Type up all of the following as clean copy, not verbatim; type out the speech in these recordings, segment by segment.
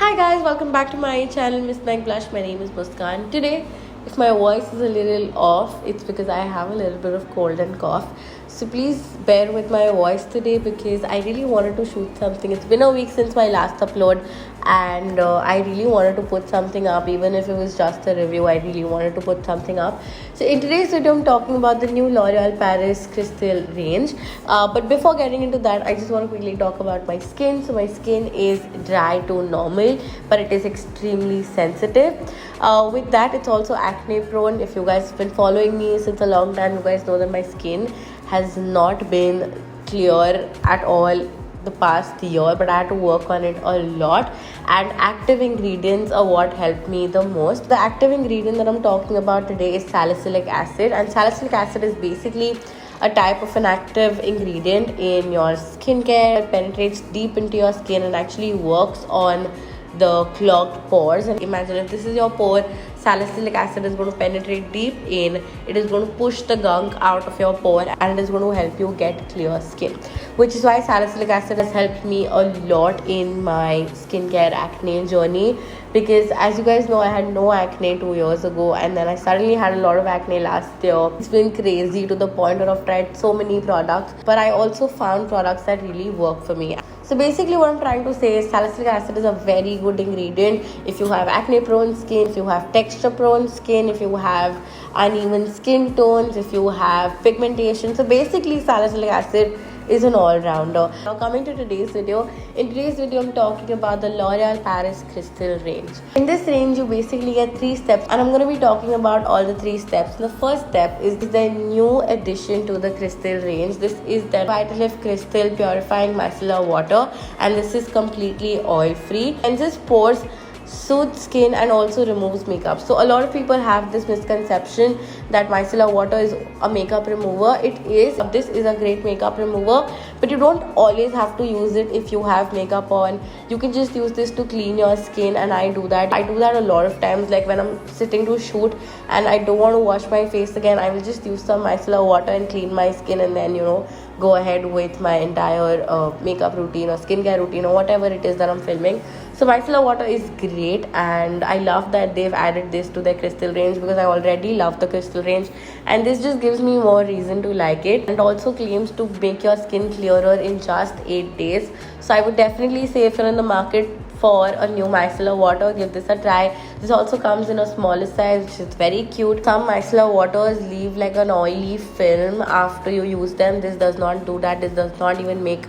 Hi guys, welcome back to my channel Miss Meg Blush. My name is Muskan. Today, if my voice is a little off, it's because I have a little bit of cold and cough. So please bear with my voice today because I really wanted to shoot something. It's been a week since my last upload and I really wanted to put something up, even if it was just a review. I really wanted to put something up. So in today's video, I'm talking about the new L'Oreal Paris Crystal range. But before getting into that, I just want to quickly talk about my skin. So my skin is dry to normal, but it is extremely sensitive. With that, it's also acne prone. If you guys have been following me since a long time, you guys know that my skin has not been clear at all the past year, but I had to work on it a lot, and active ingredients are what helped me the most. The active ingredient that I'm talking about today is salicylic acid, and salicylic acid is basically a type of an active ingredient in your skincare. It penetrates deep into your skin and actually works on the clogged pores. And imagine if this is your pore, salicylic acid is going to penetrate deep in, it is going to push the gunk out of your pore, and it is going to help you get clear skin, which is why salicylic acid has helped me a lot in my skincare acne journey. Because as you guys know, I had no acne 2 years ago, and then I suddenly had a lot of acne last year. It's been crazy to the point where I've tried so many products, but I also found products that really work for me. So basically what I'm trying to say is salicylic acid is a very good ingredient if you have acne prone skin, if you have texture prone skin, if you have uneven skin tones, if you have pigmentation. So basically salicylic acid is an all-rounder. Now coming to today's video. In today's video, I'm talking about the L'Oreal Paris Crystal range. In this range, you basically get 3 steps, and I'm going to be talking about all the 3 steps. The first step is the new addition to the Crystal range. This is the Vitalift Crystal Purifying Micellar Water, and this is completely oil-free. Cleanses pores, soothes skin, and also removes makeup. So a lot of people have this misconception that micellar water is a makeup remover. It is. This is a great makeup remover, but you don't always have to use it if you have makeup on. You can just use this to clean your skin, and I do that a lot of times. Like when I'm sitting to shoot and I don't want to wash my face again, I will just use some micellar water and clean my skin, and then go ahead with my entire makeup routine or skincare routine or whatever it is that I'm filming. So micellar water is great, and I love that they've added this to their crystal range because I already love the crystal range, and this just gives me more reason to like it. And also claims to make your skin clearer in just 8 days. So I would definitely say if you're in the market for a new micellar water, give this a try. This also comes in a smaller size, which is very cute. Some micellar waters leave like an oily film after you use them. This does not do that. This does not even make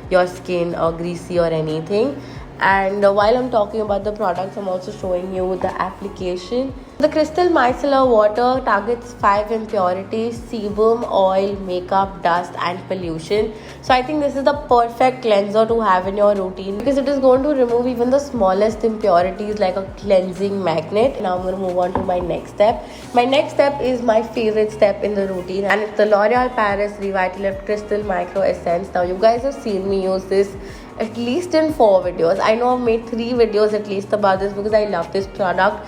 your skin greasy or anything. And while I'm talking about the products, I'm also showing you the application. The Crystal Micellar Water targets 5 impurities: sebum, oil, makeup, dust, and pollution. So I think this is the perfect cleanser to have in your routine because it is going to remove even the smallest impurities like a cleansing magnet. Now I'm going to move on to my next step. My next step is my favorite step in the routine, and it's the L'Oreal Paris Revitalift Crystal Micro Essence. Now you guys have seen me use this at least in 4 videos. I know I've made 3 videos at least about this because I love this product.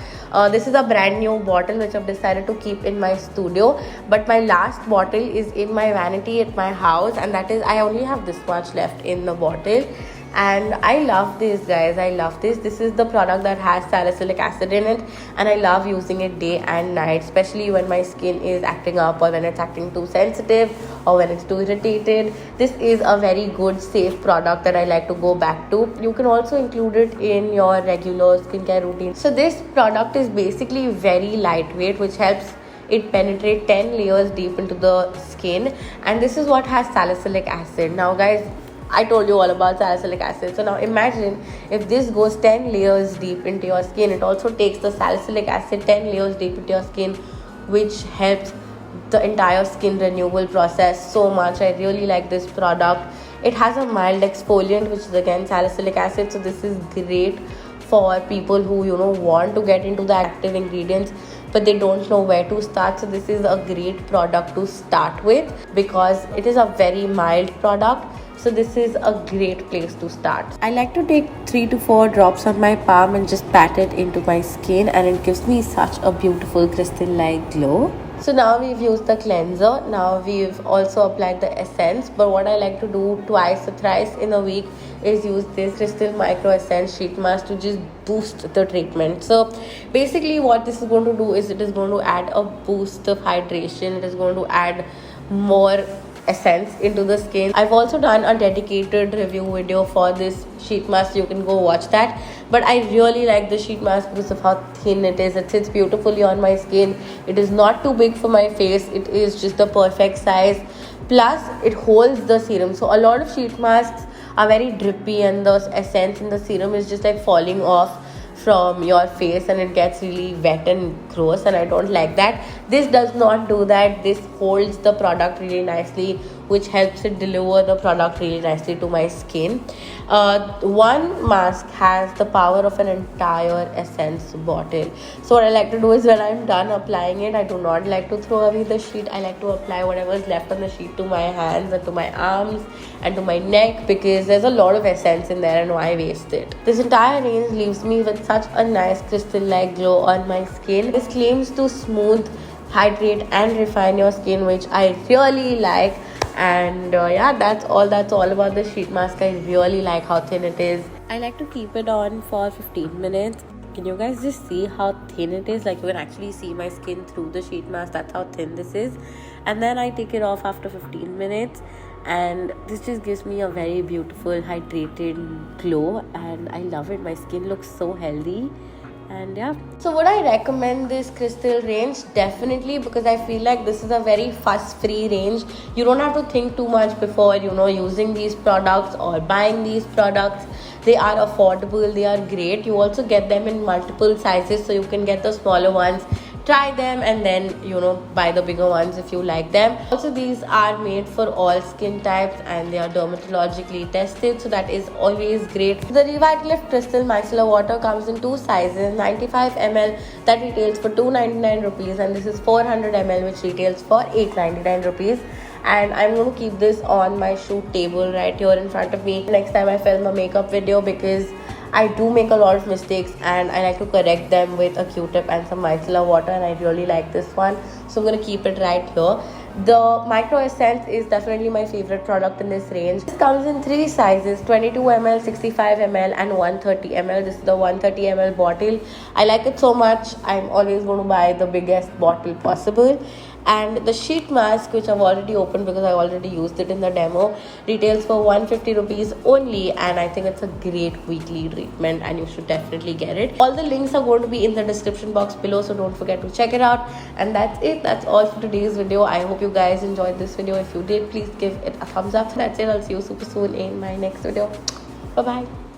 This is a brand new bottle which I've decided to keep in my studio, but my last bottle is in my vanity at my house, and that is, I only have this much left in the bottle. And I love this, guys. I love this. This is the product that has salicylic acid in it, and I love using it day and night, especially when my skin is acting up or when it's acting too sensitive or when it's too irritated. This is a very good, safe product that I like to go back to. You can also include it in your regular skincare routine. So this product is basically very lightweight, which helps it penetrate 10 layers deep into the skin, and this is what has salicylic acid. Now guys, I told you all about salicylic acid. So now imagine if this goes 10 layers deep into your skin. It also takes the salicylic acid 10 layers deep into your skin, which helps the entire skin renewal process so much. I really like this product. It has a mild exfoliant, which is again salicylic acid. So this is great for people who want to get into the active ingredients but they don't know where to start. So this is a great product to start with because it is a very mild product. So this is a great place to start. I like to take 3 to 4 drops on my palm and just pat it into my skin, and it gives me such a beautiful crystal-like glow. So now we've used the cleanser. Now we've also applied the essence. But what I like to do twice or thrice in a week is use this Crystal Micro Essence Sheet Mask to just boost the treatment. So basically what this is going to do is it is going to add a boost of hydration. It is going to add more essence into the skin. I've also done a dedicated review video for this sheet mask. You can go watch that. But I really like the sheet mask because of how thin it is. It sits beautifully on my skin. It is not too big for my face. It is just the perfect size. Plus it holds the serum. So a lot of sheet masks are very drippy and the essence in the serum is just like falling off from your face and it gets really wet and gross, and I don't like that. This does not do that. This holds the product really nicely, which helps it deliver the product really nicely to my skin. One mask has the power of an entire essence bottle. So what I like to do is when I'm done applying it, I do not like to throw away the sheet. I like to apply whatever is left on the sheet to my hands and to my arms and to my neck, because there's a lot of essence in there and why waste it. This entire range leaves me with such a nice crystal-like glow on my skin. This claims to smooth, hydrate and refine your skin, which I really like. And yeah, that's all about the sheet mask. I really like how thin it is. I like to keep it on for 15 minutes. Can you guys just see how thin it is? Like, you can actually see my skin through the sheet mask. That's how thin this is. And then I take it off after 15 minutes, and this just gives me a very beautiful hydrated glow, and I love it. My skin looks so healthy. And yeah, so would I recommend this crystal range? Definitely, because I feel like this is a very fuss-free range. You don't have to think too much before using these products or buying these products. They are affordable, they are great. You also get them in multiple sizes, so you can get the smaller ones, try them, and then buy the bigger ones if you like them. Also, these are made for all skin types and they are dermatologically tested, so that is always great. The Revitalift Crystal Micellar Water comes in two sizes: 95 ml that retails for 299 rupees, and this is 400 ml which retails for 899 rupees. And I'm going to keep this on my shoot table right here in front of me next time I film a makeup video, because I do make a lot of mistakes and I like to correct them with a Q-tip and some micellar water, and I really like this one, so I'm going to keep it right here. The Micro Essence is definitely my favorite product in this range. This comes in three sizes: 22 ml, 65 ml and 130 ml. This is the 130 ml bottle. I like it so much, I'm always going to buy the biggest bottle possible. And the sheet mask, which I've already opened because I already used it in the demo, retails for 150 rupees only, and I think it's a great weekly treatment and you should definitely get it. All the links are going to be in the description box below, so don't forget to check it out. And that's it. That's all for today's video. I hope you guys enjoyed this video. If you did, please give it a thumbs up. That's it. I'll see you super soon in my next video. Bye bye.